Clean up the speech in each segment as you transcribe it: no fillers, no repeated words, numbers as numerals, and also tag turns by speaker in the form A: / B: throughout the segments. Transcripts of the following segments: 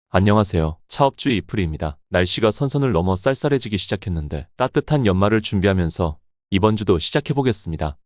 A: 안녕하세요. 차업주 이프리입니다. 날씨가 선선을 넘어 쌀쌀해지기 시작했는데 따뜻한 연말을 준비하면서 이번 주도 시작해보겠습니다.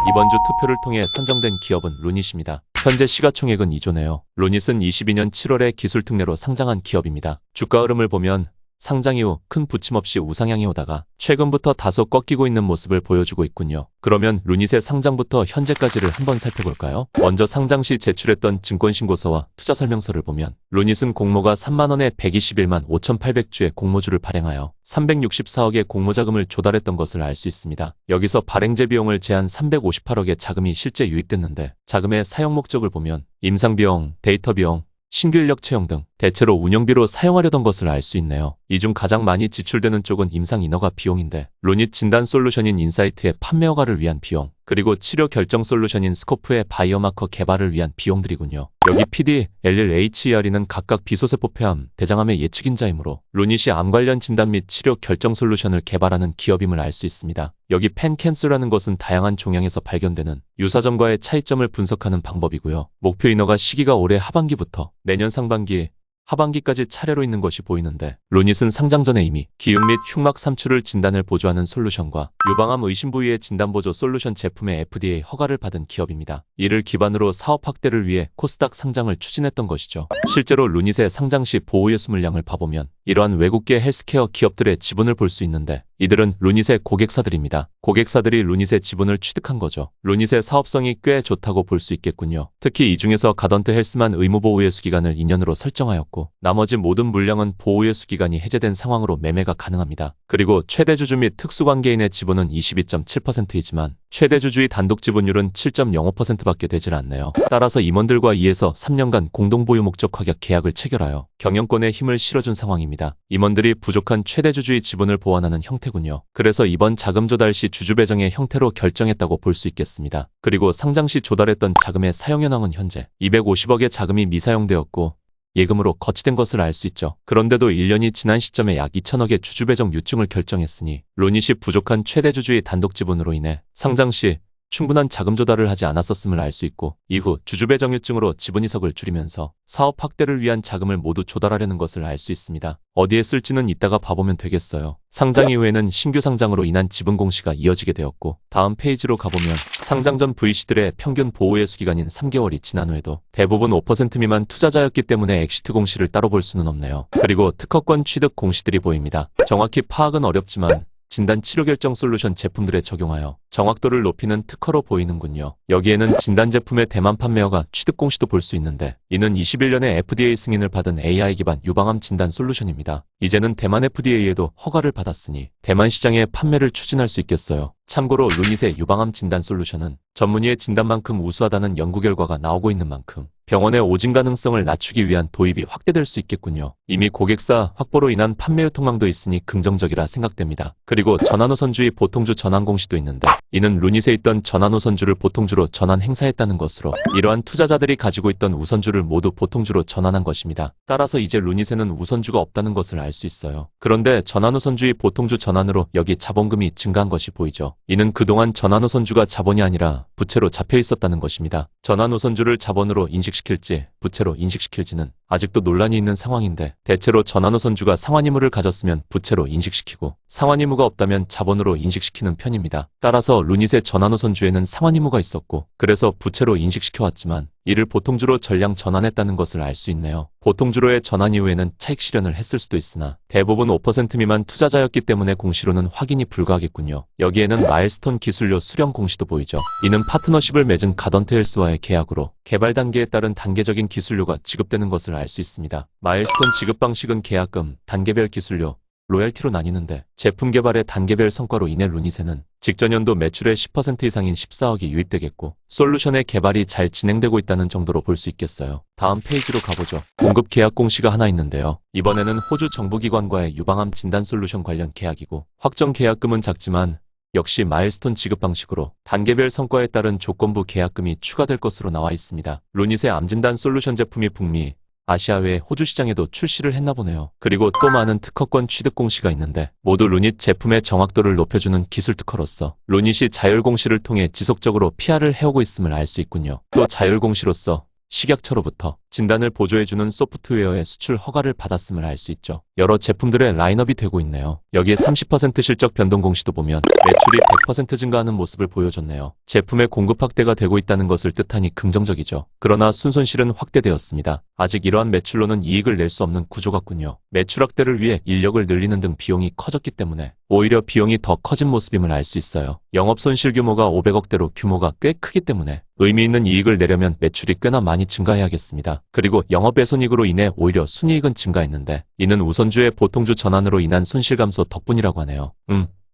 A: 이번 주 투표를 통해 선정된 기업은 루닛입니다. 현재 시가총액은 2조네요. 루닛은 22년 7월에 기술특례로 상장한 기업입니다. 주가 흐름을 보면 상장 이후 큰 부침 없이 우상향해 오다가 최근부터 다소 꺾이고 있는 모습을 보여주고 있군요. 그러면 루닛의 상장부터 현재까지를 한번 살펴볼까요? 먼저 상장 시 제출했던 증권신고서와 투자설명서를 보면 루닛은 공모가 3만원에 121만 5,800주의 공모주를 발행하여 364억의 공모자금을 조달했던 것을 알 수 있습니다. 여기서 발행제 비용을 제한 358억의 자금이 실제 유입됐는데 자금의 사용 목적을 보면 임상비용, 데이터비용, 신규 인력 채용 등 대체로 운영비로 사용하려던 것을 알 수 있네요. 이 중 가장 많이 지출되는 쪽은 임상 인허가 비용인데 루닛 진단 솔루션인 인사이트의 판매 허가를 위한 비용, 그리고 치료 결정 솔루션인 스코프의 바이오마커 개발을 위한 비용들이군요. 여기 PD, LLHER는 각각 비소세포 폐암, 대장암의 예측인자이므로 루닛이 암 관련 진단 및 치료 결정 솔루션을 개발하는 기업임을 알 수 있습니다. 여기 펜캔스라는 것은 다양한 종양에서 발견되는 유사점과의 차이점을 분석하는 방법이고요. 목표 인허가 시기가 올해 하반기부터 내년 상반기, 하반기까지 차례로 있는 것이 보이는데 루닛은 상장 전에 이미 기흉 및 흉막 삼출을 진단을 보조하는 솔루션과 유방암 의심 부위의 진단 보조 솔루션 제품의 FDA 허가를 받은 기업입니다. 이를 기반으로 사업 확대를 위해 코스닥 상장을 추진했던 것이죠. 실제로 루닛의 상장 시 보호예수 물량을 봐보면 이러한 외국계 헬스케어 기업들의 지분을 볼 수 있는데 이들은 루닛의 고객사들입니다. 고객사들이 루닛의 지분을 취득한 거죠. 루닛의 사업성이 꽤 좋다고 볼 수 있겠군요. 특히 이 중에서 가던트 헬스만 의무보호예수 기간을 2년으로 설정하였고 나머지 모든 물량은 보호예수 기간이 해제된 상황으로 매매가 가능합니다. 그리고 최대주주 및 특수관계인의 지분은 22.7%이지만 최대주주의 단독 지분율은 7.05%밖에 되질 않네요. 따라서 임원들과 2에서 3년간 공동보유 목적 확약 계약을 체결하여 경영권에 힘을 실어준 상황입니다. 임원들이 부족한 최대주주의 지분을 보완하는 형태군요. 그래서 이번 자금 조달 시 주주 배정의 형태로 결정했다고 볼 수 있겠습니다. 그리고 상장 시 조달했던 자금의 사용 현황은 현재 250억의 자금이 미사용되었고 예금으로 거치된 것을 알 수 있죠. 그런데도 1년이 지난 시점에 약 2천억의 주주 배정 유증을 결정했으니 루닛이 부족한 최대주주의 단독 지분으로 인해 상장 시 충분한 자금 조달을 하지 않았었음을 알 수 있고 이후 주주 배정 유증으로 지분 이석을 줄이면서 사업 확대를 위한 자금을 모두 조달하려는 것을 알 수 있습니다. 어디에 쓸지는 이따가 봐보면 되겠어요. 상장 이후에는 신규 상장으로 인한 지분 공시가 이어지게 되었고 다음 페이지로 가보면 상장 전 VC들의 평균 보호예수 기간인 3개월이 지난 후에도 대부분 5% 미만 투자자였기 때문에 엑시트 공시를 따로 볼 수는 없네요. 그리고 특허권 취득 공시들이 보입니다. 정확히 파악은 어렵지만 진단 치료 결정 솔루션 제품들에 적용하여 정확도를 높이는 특허로 보이는군요. 여기에는 진단 제품의 대만 판매허가 취득 공시도 볼 수 있는데 이는 21년에 FDA 승인을 받은 AI 기반 유방암 진단 솔루션입니다. 이제는 대만 FDA에도 허가를 받았으니 대만 시장에 판매를 추진할 수 있겠어요. 참고로 루닛의 유방암 진단 솔루션은 전문의의 진단만큼 우수하다는 연구 결과가 나오고 있는 만큼 병원의 오진 가능성을 낮추기 위한 도입이 확대될 수 있겠군요. 이미 고객사 확보로 인한 판매 유통망도 있으니 긍정적이라 생각됩니다. 그리고 전환우선주의 보통주 전환 공시도 있는데 이는 루닛에 있던 전환우선주를 보통주로 전환 행사했다는 것으로 이러한 투자자들이 가지고 있던 우선주를 모두 보통주로 전환한 것입니다. 따라서 이제 루닛에는 우선주가 없다는 것을 알 수 있어요. 그런데 전환우선주의 보통주 전환으로 여기 자본금이 증가한 것이 보이죠. 이는 그동안 전환우선주가 자본이 아니라 부채로 잡혀 있었다는 것입니다. 전환우선주를 자본으로 인식시킬지 부채로 인식시킬지는 아직도 논란이 있는 상황인데 대체로 전환우선주가 상환의무를 가졌으면 부채로 인식시키고 상환의무가 없다면 자본으로 인식시키는 편입니다. 따라서 루닛의 전환우선주에는 상환의무가 있었고 그래서 부채로 인식시켜왔지만 이를 보통주로 전량 전환했다는 것을 알 수 있네요. 보통주로의 전환 이후에는 차익 실현을 했을 수도 있으나 대부분 5% 미만 투자자였기 때문에 공시로는 확인이 불가하겠군요. 여기에는 마일스톤 기술료 수령 공시도 보이죠. 이는 파트너십을 맺은 가던트 헬스와의 계약으로 개발 단계에 따른 단계적인 기술료가 지급되는 것을 알 수 있습니다. 마일스톤 지급 방식은 계약금, 단계별 기술료, 로열티로 나뉘는데 제품 개발의 단계별 성과로 인해 루닛에는 직전 연도 매출의 10% 이상인 14억이 유입되겠고 솔루션의 개발이 잘 진행되고 있다는 정도로 볼 수 있겠어요. 다음 페이지로 가보죠. 공급 계약 공시가 하나 있는데요. 이번에는 호주 정부기관과의 유방암 진단 솔루션 관련 계약이고 확정 계약금은 작지만 역시 마일스톤 지급 방식으로 단계별 성과에 따른 조건부 계약금이 추가될 것으로 나와 있습니다. 루닛의 암진단 솔루션 제품이 북미, 아시아 외 호주 시장에도 출시를 했나 보네요. 그리고 또 많은 특허권 취득 공시가 있는데 모두 루닛 제품의 정확도를 높여주는 기술 특허로서 루닛이 자율 공시를 통해 지속적으로 PR을 해오고 있음을 알 수 있군요. 또 자율 공시로서 식약처로부터 진단을 보조해주는 소프트웨어의 수출 허가를 받았음을 알 수 있죠. 여러 제품들의 라인업이 되고 있네요. 여기에 30% 실적 변동 공시도 보면 매출이 100% 증가하는 모습을 보여줬네요. 제품의 공급 확대가 되고 있다는 것을 뜻하니 긍정적이죠. 그러나 순손실은 확대되었습니다. 아직 이러한 매출로는 이익을 낼 수 없는 구조 같군요. 매출 확대를 위해 인력을 늘리는 등 비용이 커졌기 때문에 오히려 비용이 더 커진 모습임을 알 수 있어요. 영업 손실 규모가 500억대로 규모가 꽤 크기 때문에 의미 있는 이익을 내려면 매출이 꽤나 많이 증가해야겠습니다. 그리고 영업외손익으로 인해 오히려 순이익은 증가했는데 이는 우선주의 보통주 전환으로 인한 손실 감소 덕분이라고 하네요.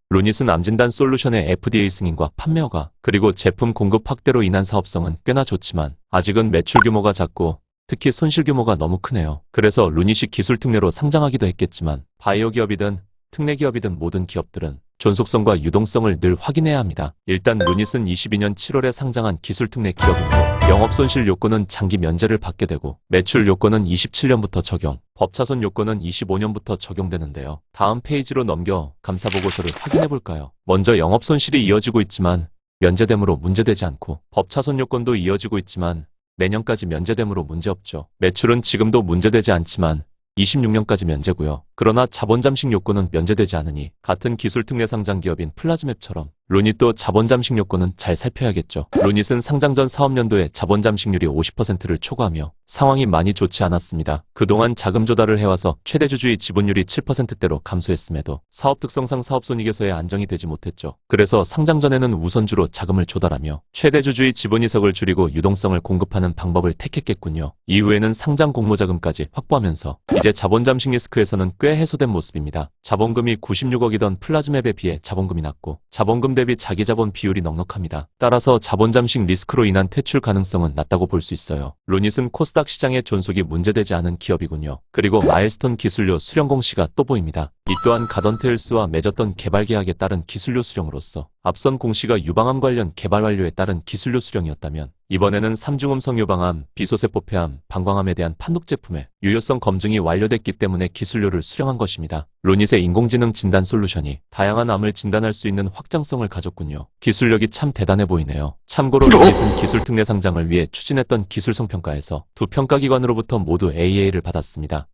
A: 루닛은 암진단 솔루션의 FDA 승인과 판매 허가, 그리고 제품 공급 확대로 인한 사업성은 꽤나 좋지만 아직은 매출 규모가 작고 특히 손실 규모가 너무 크네요. 그래서 루닛이 기술 특례로 상장하기도 했겠지만 바이오 기업이든 특례 기업이든 모든 기업들은 존속성과 유동성을 늘 확인해야 합니다. 일단 루닛은 22년 7월에 상장한 기술 특례 기업이므로 영업손실 요건은 장기 면제를 받게 되고 매출 요건은 27년부터 적용, 법차손 요건은 25년부터 적용되는데요. 다음 페이지로 넘겨 감사보고서를 확인해 볼까요? 먼저 영업손실이 이어지고 있지만 면제됨으로 문제되지 않고 법차손 요건도 이어지고 있지만 내년까지 면제됨으로 문제없죠. 매출은 지금도 문제되지 않지만 26년까지 면제고요. 그러나 자본 잠식 요건은 면제되지 않으니 같은 기술 특례 상장 기업인 플라즈맵처럼 루닛도 자본 잠식 요건은 잘 살펴야겠죠. 루닛은 상장 전 사업년도에 자본 잠식률이 50%를 초과하며 상황이 많이 좋지 않았습니다. 그동안 자금 조달을 해와서 최대 주주의 지분율이 7%대로 감소했음에도 사업 특성상 사업손익에서의 안정이 되지 못했죠. 그래서 상장 전에는 우선주로 자금을 조달하며 최대 주주의 지분 이석을 줄이고 유동성을 공급하는 방법을 택했겠군요. 이후에는 상장 공모자금까지 확보하면서 이제 자본 잠식 리스크에서는 꽤 해소된 모습입니다. 자본금이 96억이던 플라즈맵에 비해 자본금이 낮고 자본금 대비 자기 자본 비율이 넉넉합니다. 따라서 자본 잠식 리스크로 인한 퇴출 가능성은 낮다고 볼 수 있어요. 루닛은 코스닥 시장의 존속이 문제되지 않은 기업이군요. 그리고 마일스톤 기술료 수령 공시가 또 보입니다. 이 또한 가던테일스와 맺었던 개발 계약에 따른 기술료 수령으로서 앞선 공시가 유방암 관련 개발 완료에 따른 기술료 수령이었다면 이번에는 삼중음성 유방암, 비소세포 폐암, 방광암에 대한 판독 제품의 유효성 검증이 완료됐기 때문에 기술료를 수령한 것입니다. 루닛의 인공지능 진단 솔루션이 다양한 암을 진단할 수 있는 확장성을 가졌군요. 기술력이 참 대단해 보이네요. 참고로 루닛은 기술 특례 상장을 위해 추진했던 기술성 평가에서 두 평가기관으로부터 모두 AA를 받았습니다.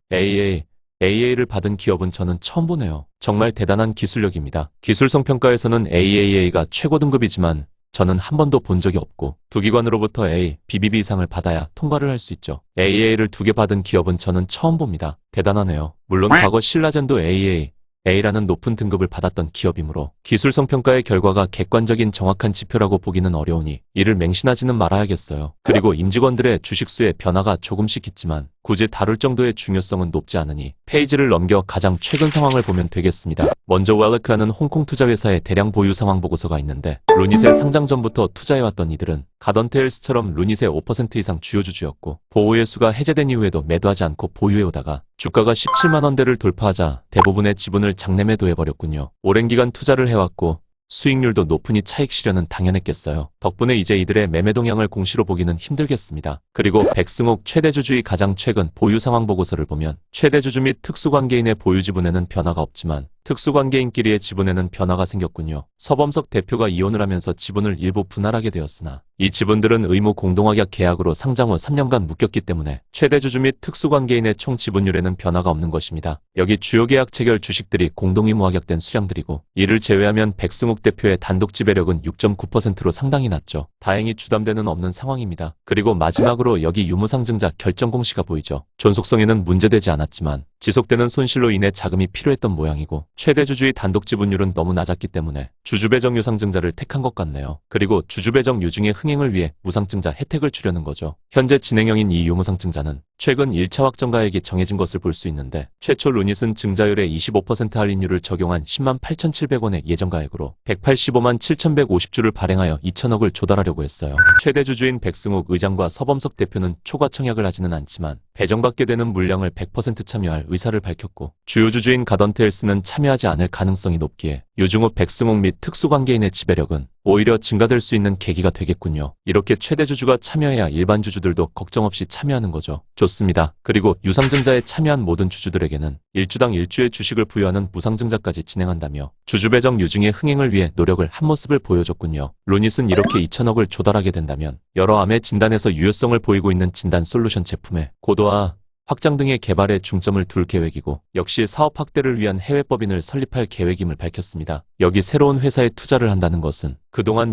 A: AA를 받은 기업은 저는 처음 보네요. 정말 대단한 기술력입니다. 기술성 평가에서는 AAA가 최고 등급이지만 저는 한 번도 본 적이 없고 두 기관으로부터 A, BBB 이상을 받아야 통과를 할 수 있죠. AA를 2개 받은 기업은 저는 처음 봅니다. 대단하네요. 물론 과거 신라젠도 A라는 높은 등급을 받았던 기업이므로 기술성 평가의 결과가 객관적인 정확한 지표라고 보기는 어려우니 이를 맹신하지는 말아야겠어요. 그리고 임직원들의 주식수의 변화가 조금씩 있지만 굳이 다룰 정도의 중요성은 높지 않으니 페이지를 넘겨 가장 최근 상황을 보면 되겠습니다. 먼저 웰르크라는 홍콩 투자회사의 대량 보유 상황 보고서가 있는데 루닛의 상장 전부터 투자해왔던 이들은 가던테일스처럼 루닛의 5% 이상 주요 주주였고 보호 예수가 해제된 이후에도 매도하지 않고 보유해오다가 주가가 17만 원대를 돌파하자 대부분의 지분을 장내 매도해버렸군요. 오랜 기간 투자를 해왔고 수익률도 높으니 차익 실현은 당연했겠어요. 덕분에 이제 이들의 매매 동향을 공시로 보기는 힘들겠습니다. 그리고 백승옥 최대주주의 가장 최근 보유 상황 보고서를 보면 최대주주 및 특수관계인의 보유 지분에는 변화가 없지만 특수관계인끼리의 지분에는 변화가 생겼군요. 서범석 대표가 이혼을 하면서 지분을 일부 분할하게 되었으나 이 지분들은 의무 공동확약 계약으로 상장 후 3년간 묶였기 때문에 최대주주 및 특수관계인의 총 지분율에는 변화가 없는 것입니다. 여기 주요 계약 체결 주식들이 공동의무 확약된 수량들이고 이를 제외하면 백승욱 대표의 단독 지배력은 6.9%로 상당히 낮죠. 다행히 주담대는 없는 상황입니다. 그리고 마지막으로 여기 유무상증자 결정 공시가 보이죠. 존속성에는 문제되지 않았지만 지속되는 손실로 인해 자금이 필요했던 모양이고 최대주주의 단독 지분율은 너무 낮았기 때문에 주주배정 유상증자를 택한 것 같네요. 그리고 주주배정 유증의 흥행을 위해 무상증자 혜택을 주려는 거죠. 현재 진행형인 이 유무상증자는 최근 1차 확정가액이 정해진 것을 볼 수 있는데 최초 루닛은 증자율의 25% 할인율을 적용한 10만 8,700원의 예정가액으로 185만 7,150주를 발행하여 2천억을 조달하려고 했어요. 최대주주인 백승욱 의장과 서범석 대표는 초과 청약을 하지는 않지만 배정받게 되는 물량을 100% 참여할 의사를 밝혔고 주요 주주인 가던테일스는 참여 참여하지 않을 가능성이 높기에 유중욱, 백승욱 및 특수관계인의 지배력은 오히려 증가될 수 있는 계기가 되겠군요. 이렇게 최대 주주가 참여해야 일반 주주들도 걱정 없이 참여하는 거죠. 좋습니다. 그리고 유상증자에 참여한 모든 주주들에게는 1주당 1주의 주식을 부여하는 무상증자까지 진행한다며 주주 배정 유증의 흥행을 위해 노력을 한 모습을 보여줬군요. 루닛은 이렇게 2천억을 조달하게 된다면 여러 암의 진단에서 유효성을 보이고 있는 진단 솔루션 제품의 고도화, 확장 등의 개발에 중점을 둘 계획이고 역시 사업 확대를 위한 해외 법인을 설립할 계획임을 밝혔습니다. 여기 새로운 회사에 투자를 한다는 것은 그동안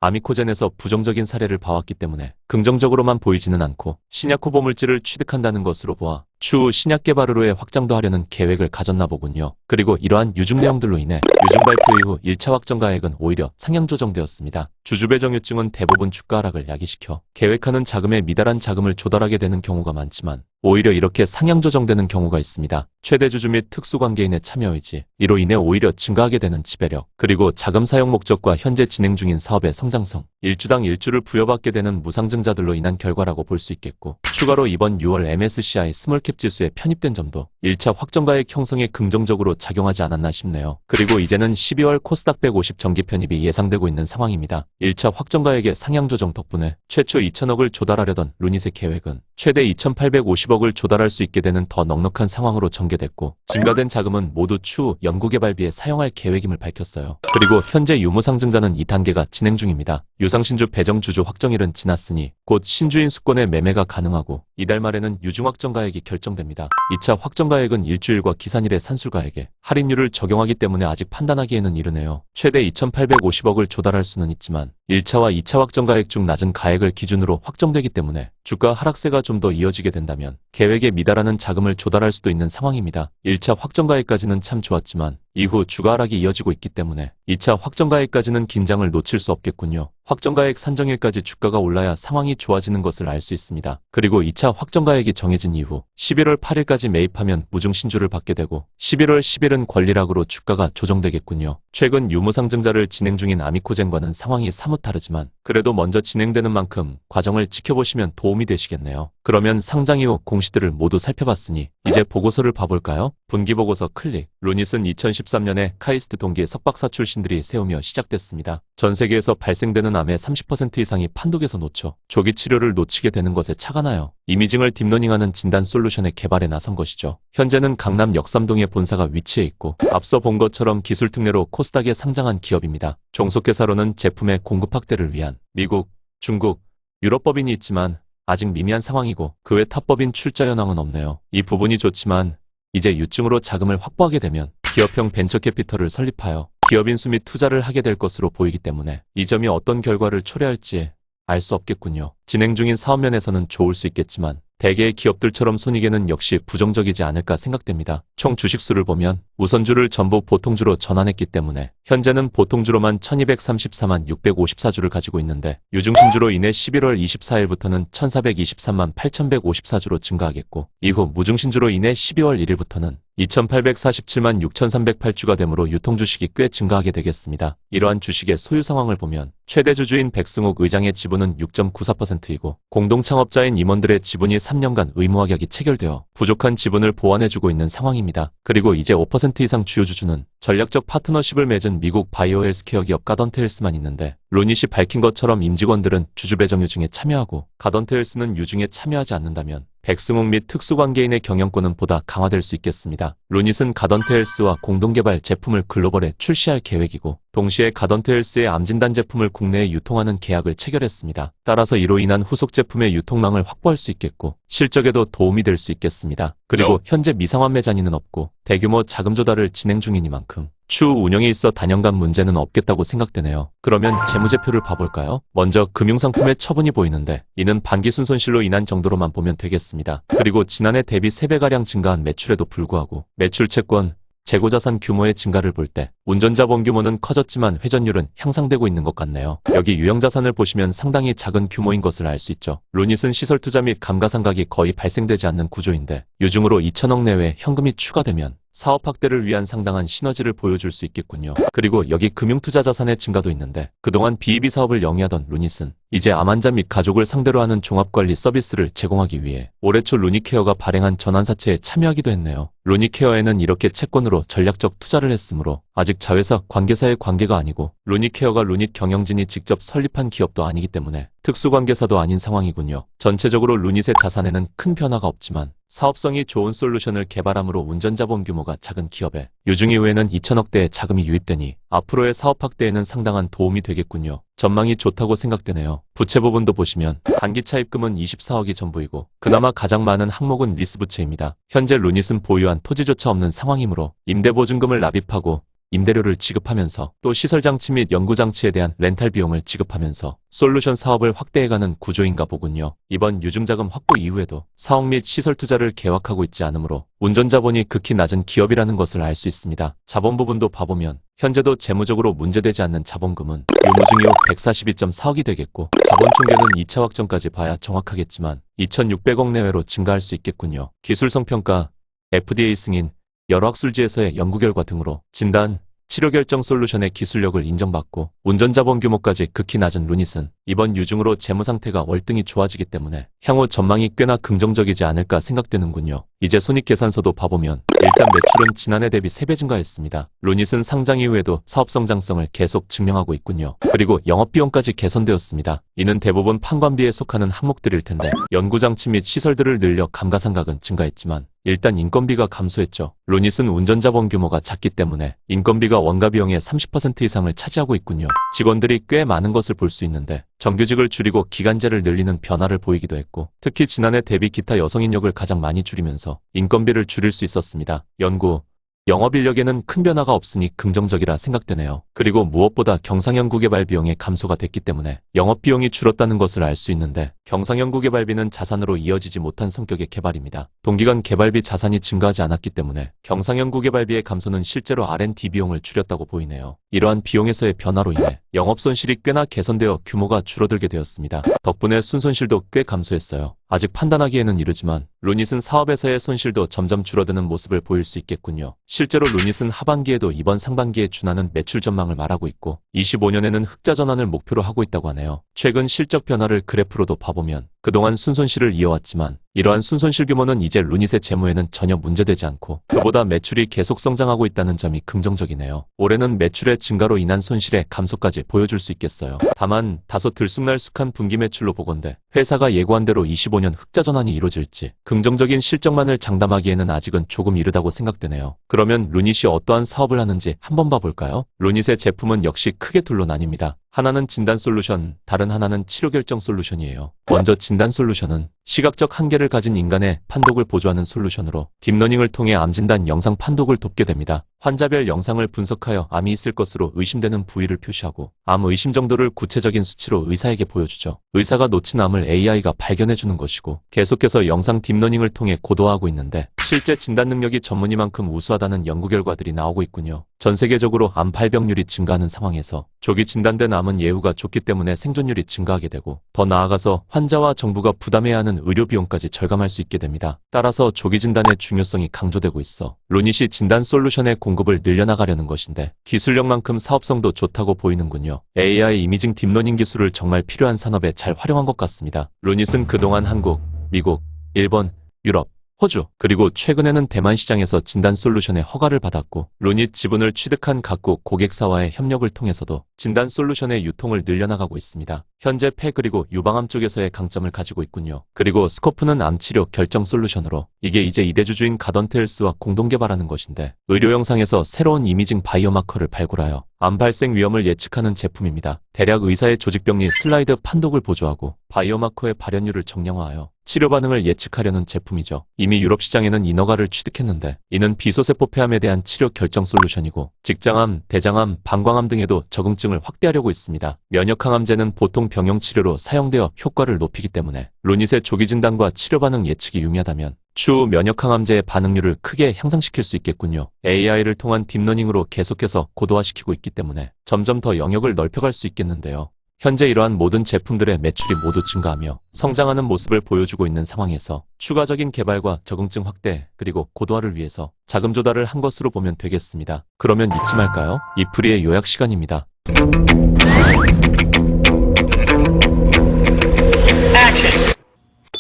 A: 아미코젠에서 부정적인 사례를 봐왔기 때문에 긍정적으로만 보이지는 않고 신약 후보 물질을 취득한다는 것으로 보아 추후 신약 개발으로의 확장도 하려는 계획을 가졌나 보군요. 그리고 이러한 유증 내용들로 인해 유증 발표 이후 1차 확정 가액은 오히려 상향 조정되었습니다. 주주 배정 유증은 대부분 주가 하락을 야기시켜 계획하는 자금에 미달한 자금을 조달하게 되는 경우가 많지만 오히려 이렇게 상향 조정되는 경우가 있습니다. 최대 주주 및 특수관계인의 참여 의지, 이로 인해 오히려 증가하게 되는 지배력, 그리고 자금 사용 목적과 현재 진행 중인 사업의 성장성, 1주당 1주를 부여받게 되는 무상증자들로 인한 결과라고 볼 수 있겠고, 추가로 이번 6월 MSCI 스몰캡 지수에 편입된 점도 1차 확정가액 형성에 긍정적으로 작용하지 않았나 싶네요. 그리고 이제는 12월 코스닥 150 정기 편입이 예상되고 있는 상황입니다. 1차 확정가액의 상향 조정 덕분에 최초 2천억을 조달하려던 루닛의 계획은 최대 2,850억을 조달할 수 있게 되는 더 넉넉한 상황으로 전개됐고, 증가된 자금은 모두 추후 연구개발비에 사용할 계획임을 밝혔어요. 그리고 현재 유무상증자는 2단계가 진행 중입니다. 유상신주 배정 주주 확정일은 지났으니 곧 신주인 수권의 매매가 가능하고 이달 말에는 유증 확정가액이 결정됩니다. 2차 확정가액은 일주일과 기산일의 산술가액에 할인율을 적용하기 때문에 아직 판단하기에는 이르네요. 최대 2,850억을 조달할 수는 있지만 1차와 2차 확정가액 중 낮은 가액을 기준으로 확정되기 때문에 주가 하락세가 좀 더 이어지게 된다면 계획에 미달하는 자금을 조달할 수도 있는 상황입니다. 1차 확정가액까지는 참 좋았지만 이후 주가 하락이 이어지고 있기 때문에 2차 확정가액까지는 긴장을 놓칠 수 없겠군요. 확정가액 산정일까지 주가가 올라야 상황이 좋아지는 것을 알 수 있습니다. 그리고 2차 확정가액이 정해진 이후 11월 8일까지 매입하면 무증신주를 받게 되고 11월 10일은 권리락으로 주가가 조정되겠군요. 최근 유무상증자를 진행 중인 아미코젠과는 상황이 사뭇 다르지만 그래도 먼저 진행되는 만큼 과정을 지켜보시면 도움이 되시겠네요. 그러면 상장 이후 공시들을 모두 살펴봤으니 이제 보고서를 봐볼까요? 분기보고서 클릭. 루닛은 2013년에 카이스트 동기 석박사 출신들이 세우며 시작됐습니다. 전 세계에서 발생되는 암의 30% 이상이 판독에서 놓쳐 조기 치료를 놓치게 되는 것에 차가 나요. 이미징을 딥러닝하는 진단 솔루션의 개발에 나선 것이죠. 현재는 강남 역삼동에 본사가 위치해 있고 앞서 본 것처럼 기술 특례로 코스닥에 상장한 기업입니다. 종속회사로는 제품의 공급 확대를 위한 미국, 중국, 유럽 법인이 있지만 아직 미미한 상황이고 그 외 탑법인 출자 현황은 없네요. 이 부분이 좋지만 이제 유증으로 자금을 확보하게 되면 기업형 벤처캐피털을 설립하여 기업 인수 및 투자를 하게 될 것으로 보이기 때문에 이 점이 어떤 결과를 초래할지 알 수 없겠군요. 진행 중인 사업면에서는 좋을 수 있겠지만 대개의 기업들처럼 손익에는 역시 부정적이지 않을까 생각됩니다. 총 주식수를 보면 우선주를 전부 보통주로 전환했기 때문에 현재는 보통주로만 1234만 654주를 가지고 있는데 유증신주로 인해 11월 24일부터는 1423만 8154주로 증가하겠고 이후 무증신주로 인해 12월 1일부터는 2847만 6308주가 되므로 유통주식이 꽤 증가하게 되겠습니다. 이러한 주식의 소유 상황을 보면 최대 주주인 백승욱 의장의 지분은 6.94%이고 공동창업자인 임원들의 지분이 3년간 의무확약이 체결되어 부족한 지분을 보완해주고 있는 상황입니다. 그리고 이제 5% 이상 주요 주주는 전략적 파트너십을 맺은 미국 바이오 헬스케어 기업 가던트 헬스만 있는데 루닛이 밝힌 것처럼 임직원들은 주주 배정 유증에 참여하고 가던트 헬스는 유증에 참여하지 않는다면 백승욱 및 특수관계인의 경영권은 보다 강화될 수 있겠습니다. 루닛은 가던트 헬스와 공동개발 제품을 글로벌에 출시할 계획이고 동시에 가던트 헬스의 암진단 제품을 국내에 유통하는 계약을 체결했습니다. 따라서 이로 인한 후속 제품의 유통망을 확보할 수 있겠고 실적에도 도움이 될 수 있겠습니다. 그리고 현재 미상환매 잔인은 없고 대규모 자금 조달을 진행 중이니만큼 추후 운영에 있어 단연간 문제는 없겠다고 생각되네요. 그러면 재무제표를 봐볼까요? 먼저 금융상품의 처분이 보이는데 이는 반기순 손실로 인한 정도로만 보면 되겠습니다. 그리고 지난해 대비 3배가량 증가한 매출에도 불구하고 매출 채권, 재고자산 규모의 증가를 볼 때 운전자본 규모는 커졌지만 회전율은 향상되고 있는 것 같네요. 여기 유형 자산을 보시면 상당히 작은 규모인 것을 알 수 있죠. 루닛은 시설 투자 및 감가상각이 거의 발생되지 않는 구조인데 유중으로 2천억 내외 현금이 추가되면 사업 확대를 위한 상당한 시너지를 보여줄 수 있겠군요. 그리고 여기 금융투자 자산의 증가도 있는데 그동안 비이비 사업을 영위하던 루닛은 이제 암환자 및 가족을 상대로 하는 종합관리 서비스를 제공하기 위해 올해 초 루닛케어가 발행한 전환사채에 참여하기도 했네요. 루닛케어에는 이렇게 채권으로 전략적 투자를 했으므로 아직 자회사 관계사의 관계가 아니고 루닛케어가 루닛 경영진이 직접 설립한 기업도 아니기 때문에 특수관계사도 아닌 상황이군요. 전체적으로 루닛의 자산에는 큰 변화가 없지만 사업성이 좋은 솔루션을 개발함으로 운전자본 규모가 작은 기업에 유중 이후에는 2천억대의 자금이 유입되니 앞으로의 사업 확대에는 상당한 도움이 되겠군요. 전망이 좋다고 생각되네요. 부채 부분도 보시면 단기 차입금은 24억이 전부이고 그나마 가장 많은 항목은 리스 부채입니다. 현재 루닛은 보유한 토지조차 없는 상황이므로 임대보증금을 납입하고 임대료를 지급하면서 또 시설장치 및 연구장치에 대한 렌탈 비용을 지급하면서 솔루션 사업을 확대해가는 구조인가 보군요. 이번 유증자금 확보 이후에도 사업 및 시설 투자를 계획하고 있지 않으므로 운전자본이 극히 낮은 기업이라는 것을 알 수 있습니다. 자본 부분도 봐보면 현재도 재무적으로 문제되지 않는 자본금은 유무증 이후 142.4억이 되겠고 자본 총계는 2차 확정까지 봐야 정확하겠지만 2,600억 내외로 증가할 수 있겠군요. 기술성 평가, FDA 승인, 여러 학술지에서의 연구 결과 등으로 진단, 치료 결정 솔루션의 기술력을 인정받고 운전자본 규모까지 극히 낮은 루닛은 이번 유중으로 재무 상태가 월등히 좋아지기 때문에 향후 전망이 꽤나 긍정적이지 않을까 생각되는군요. 이제 손익계산서도 봐보면 일단 매출은 지난해 대비 3배 증가했습니다. 루닛은 상장 이후에도 사업 성장성을 계속 증명하고 있군요. 그리고 영업비용까지 개선되었습니다. 이는 대부분 판관비에 속하는 항목들일 텐데 연구장치 및 시설들을 늘려 감가상각은 증가했지만 일단 인건비가 감소했죠. 루닛은 운전자본 규모가 작기 때문에 인건비가 원가 비용의 30% 이상을 차지하고 있군요. 직원들이 꽤 많은 것을 볼 수 있는데 정규직을 줄이고 기간제를 늘리는 변화를 보이기도 했고 특히 지난해 대비 기타 여성 인력을 가장 많이 줄이면서 인건비를 줄일 수 있었습니다. 연구, 영업인력에는 큰 변화가 없으니 긍정적이라 생각되네요. 그리고 무엇보다 경상연구 개발 비용의 감소가 됐기 때문에 영업비용이 줄었다는 것을 알 수 있는데 경상연구 개발비는 자산으로 이어지지 못한 성격의 개발입니다. 동기간 개발비 자산이 증가하지 않았기 때문에 경상연구 개발비의 감소는 실제로 R&D 비용을 줄였다고 보이네요. 이러한 비용에서의 변화로 인해 영업손실이 꽤나 개선되어 규모가 줄어들게 되었습니다. 덕분에 순손실도 꽤 감소했어요. 아직 판단하기에는 이르지만 루닛은 사업에서의 손실도 점점 줄어드는 모습을 보일 수 있겠군요. 실제로 루닛은 하반기에도 이번 상반기에 준하는 매출 전망을 말하고 있고 25년에는 흑자 전환을 목표로 하고 있다고 하네요. 최근 실적 변화를 그래프로도 봐보면 그동안 순손실을 이어왔지만 이러한 순손실 규모는 이제 루닛의 재무에는 전혀 문제되지 않고 그보다 매출이 계속 성장하고 있다는 점이 긍정적이네요. 올해는 매출의 증가로 인한 손실의 감소까지 보여줄 수 있겠어요. 다만 다소 들쑥날쑥한 분기 매출로 보건대 회사가 예고한 대로 25년 흑자 전환이 이루어질지 긍정적인 실적만을 장담하기에는 아직은 조금 이르다고 생각되네요. 그러면 루닛이 어떠한 사업을 하는지 한번 봐볼까요? 루닛의 제품은 역시 크게 둘로 나뉩니다. 하나는 진단 솔루션, 다른 하나는 치료 결정 솔루션이에요. 먼저 진단 솔루션은 시각적 한계를 가진 인간의 판독을 보조하는 솔루션으로 딥러닝을 통해 암 진단 영상 판독을 돕게 됩니다. 환자별 영상을 분석하여 암이 있을 것으로 의심되는 부위를 표시하고 암 의심 정도를 구체적인 수치로 의사에게 보여주죠. 의사가 놓친 암을 AI가 발견해주는 것이고 계속해서 영상 딥러닝을 통해 고도화하고 있는데 실제 진단 능력이 전문의만큼 우수하다는 연구 결과들이 나오고 있군요. 전 세계적으로 암 발병률이 증가하는 상황에서 조기 진단된 암은 예후가 좋기 때문에 생존율이 증가하게 되고 더 나아가서 환자와 정부가 부담해야 하는 의료 비용까지 절감할 수 있게 됩니다. 따라서 조기 진단의 중요성이 강조되고 있어 루닛이 진단 솔루션의 공급을 늘려나가려는 것인데 기술력만큼 사업성도 좋다고 보이는군요. AI 이미징 딥러닝 기술을 정말 필요한 산업에 잘 활용한 것 같습니다. 루닛은 그동안 한국, 미국, 일본, 유럽, 호주, 그리고 최근에는 대만 시장에서 진단 솔루션의 허가를 받았고 루닛 지분을 취득한 각국 고객사와의 협력을 통해서도 진단 솔루션의 유통을 늘려나가고 있습니다. 현재 폐 그리고 유방암 쪽에서의 강점을 가지고 있군요. 그리고 스코프는 암치료 결정 솔루션으로 이게 이제 이대주주인 가던테일스와 공동 개발하는 것인데 의료 영상에서 새로운 이미징 바이오마커를 발굴하여 암 발생 위험을 예측하는 제품입니다. 대략 의사의 조직병리 슬라이드 판독을 보조하고 바이오마커의 발현율을 정량화하여 치료 반응을 예측하려는 제품이죠. 이미 유럽 시장에는 인허가를 취득했는데 이는 비소세포 폐암에 대한 치료 결정 솔루션이고 직장암, 대장암, 방광암 등에도 적응증을 확대하려고 있습니다. 면역항암제는 보통 병용 치료로 사용되어 효과를 높이기 때문에 루닛의 조기 진단과 치료 반응 예측이 유미하다면 추후 면역항암제의 반응률을 크게 향상시킬 수 있겠군요. AI를 통한 딥러닝으로 계속해서 고도화시키고 있기 때문에 점점 더 영역을 넓혀갈 수 있겠는데요. 현재 이러한 모든 제품들의 매출이 모두 증가하며 성장하는 모습을 보여주고 있는 상황에서 추가적인 개발과 적응증 확대 그리고 고도화를 위해서 자금 조달을 한 것으로 보면 되겠습니다. 그러면 잊지 말까요? 이프리의 요약 시간입니다.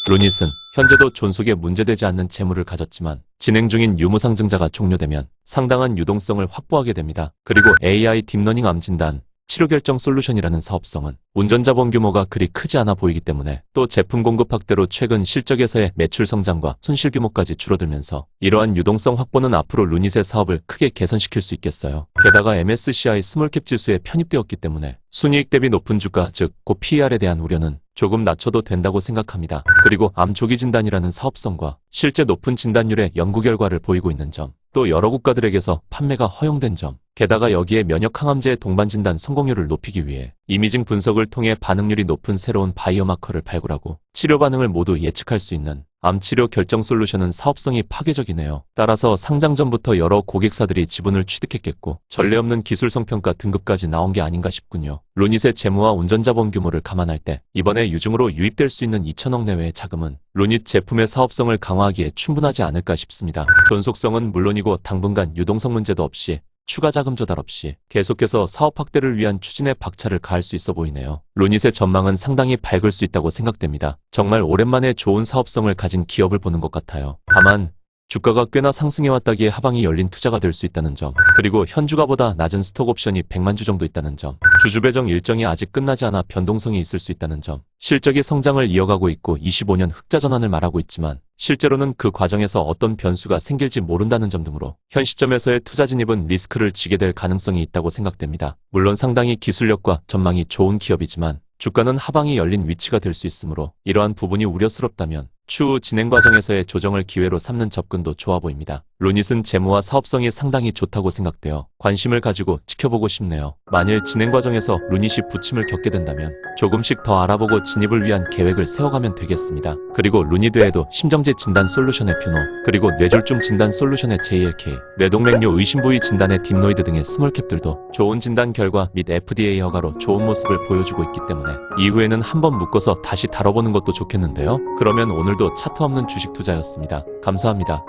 A: 루닛은 현재도 존속에 문제되지 않는 재물을 가졌지만 진행 중인 유무상증자가 종료되면 상당한 유동성을 확보하게 됩니다. 그리고 AI 딥러닝 암 진단, 치료 결정 솔루션이라는 사업성은 운전자본 규모가 그리 크지 않아 보이기 때문에 또 제품 공급 확대로 최근 실적에서의 매출 성장과 손실 규모까지 줄어들면서 이러한 유동성 확보는 앞으로 루닛의 사업을 크게 개선시킬 수 있겠어요. 게다가 MSCI 스몰캡 지수에 편입되었기 때문에 순이익 대비 높은 주가 즉 고 PER에 대한 우려는 조금 낮춰도 된다고 생각합니다. 그리고 암 조기 진단이라는 사업성과 실제 높은 진단율의 연구 결과를 보이고 있는 점, 또 여러 국가들에게서 판매가 허용된 점, 게다가 여기에 면역항암제의 동반 진단 성공률을 높이기 위해 이미징 분석을 통해 반응률이 높은 새로운 바이오마커를 발굴하고 치료 반응을 모두 예측할 수 있는 암치료 결정 솔루션은 사업성이 파괴적이네요. 따라서 상장 전부터 여러 고객사들이 지분을 취득했겠고 전례 없는 기술 성평가 등급까지 나온 게 아닌가 싶군요. 루닛의 재무와 운전자본 규모를 감안할 때 이번에 유증으로 유입될 수 있는 2천억 내외의 자금은 루닛 제품의 사업성을 강화하기에 충분하지 않을까 싶습니다. 존속성은 물론이고 당분간 유동성 문제도 없이 추가 자금 조달 없이 계속해서 사업 확대를 위한 추진에 박차를 가할 수 있어 보이네요. 루닛의 전망은 상당히 밝을 수 있다고 생각됩니다. 정말 오랜만에 좋은 사업성을 가진 기업을 보는 것 같아요. 다만 주가가 꽤나 상승해왔다기에 하방이 열린 투자가 될 수 있다는 점, 그리고 현주가보다 낮은 스톡 옵션이 100만 주 정도 있다는 점, 주주 배정 일정이 아직 끝나지 않아 변동성이 있을 수 있다는 점, 실적이 성장을 이어가고 있고 25년 흑자 전환을 말하고 있지만 실제로는 그 과정에서 어떤 변수가 생길지 모른다는 점 등으로 현 시점에서의 투자 진입은 리스크를 지게 될 가능성이 있다고 생각됩니다. 물론 상당히 기술력과 전망이 좋은 기업이지만 주가는 하방이 열린 위치가 될 수 있으므로 이러한 부분이 우려스럽다면 추후 진행 과정에서의 조정을 기회로 삼는 접근도 좋아 보입니다. 루닛은 재무와 사업성이 상당히 좋다고 생각되어 관심을 가지고 지켜보고 싶네요. 만일 진행 과정에서 루닛이 부침을 겪게 된다면 조금씩 더 알아보고 진입을 위한 계획을 세워가면 되겠습니다. 그리고 루닛 외에도 심정지 진단 솔루션의 퓨노, 그리고 뇌졸중 진단 솔루션의 JLK, 뇌동맥류 의심 부위 진단의 딥노이드 등의 스몰캡들도 좋은 진단 결과 및 FDA 허가로 좋은 모습을 보여주고 있기 때문에 이후에는 한번 묶어서 다시 다뤄보는 것도 좋겠는데요. 그러면 오늘도 차트 없는 주식 투자였습니다. 감사합니다.